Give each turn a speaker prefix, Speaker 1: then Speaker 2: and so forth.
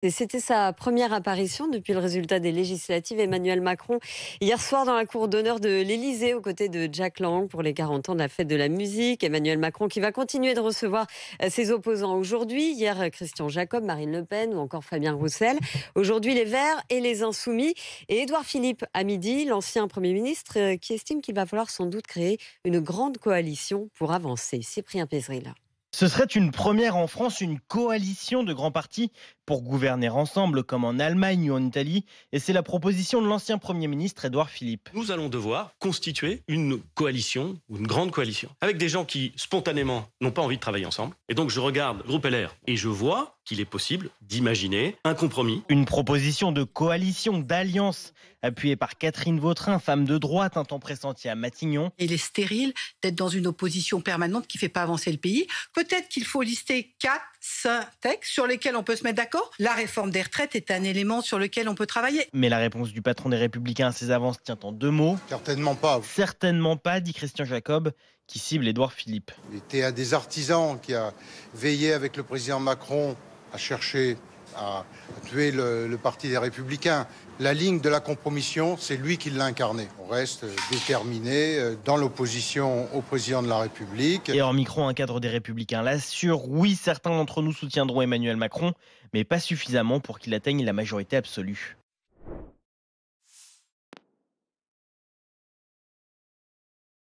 Speaker 1: Et c'était sa première apparition depuis le résultat des législatives. Emmanuel Macron, hier soir dans la cour d'honneur de l'Élysée, aux côtés de Jack Lang pour les 40 ans de la fête de la musique. Emmanuel Macron qui va continuer de recevoir ses opposants aujourd'hui. Hier, Christian Jacob, Marine Le Pen ou encore Fabien Roussel. Aujourd'hui, les Verts et les Insoumis. Et Édouard Philippe, à midi, l'ancien Premier ministre, qui estime qu'il va falloir sans doute créer une grande coalition pour avancer. Cyprien Pézril.
Speaker 2: Ce serait une première en France, une coalition de grands partis pour gouverner ensemble, comme en Allemagne ou en Italie. Et c'est la proposition de l'ancien Premier ministre Édouard Philippe.
Speaker 3: Nous allons devoir constituer une coalition, ou une grande coalition, avec des gens qui, spontanément, n'ont pas envie de travailler ensemble. Et donc je regarde le groupe LR et je vois qu'il est possible d'imaginer un compromis.
Speaker 2: Une proposition de coalition, d'alliance, appuyée par Catherine Vautrin, femme de droite, un temps pressentie à Matignon.
Speaker 4: Il est stérile d'être dans une opposition permanente qui ne fait pas avancer le pays. Peut-être qu'il faut lister 4, 5 textes sur lesquels on peut se mettre d'accord. La réforme des retraites est un élément sur lequel on peut travailler.
Speaker 2: Mais la réponse du patron des Républicains à ces avances tient en 2 mots.
Speaker 5: Certainement pas.
Speaker 2: Certainement pas, dit Christian Jacob, qui cible Édouard Philippe.
Speaker 5: Il était un des artisans qui a veillé avec le président Macron à chercher à tuer le parti des Républicains. La ligne de la compromission, c'est lui qui l'a incarné. On reste déterminé dans l'opposition au président de la République.
Speaker 2: Et hors micro, un cadre des Républicains l'assure. Oui, certains d'entre nous soutiendront Emmanuel Macron, mais pas suffisamment pour qu'il atteigne la majorité absolue.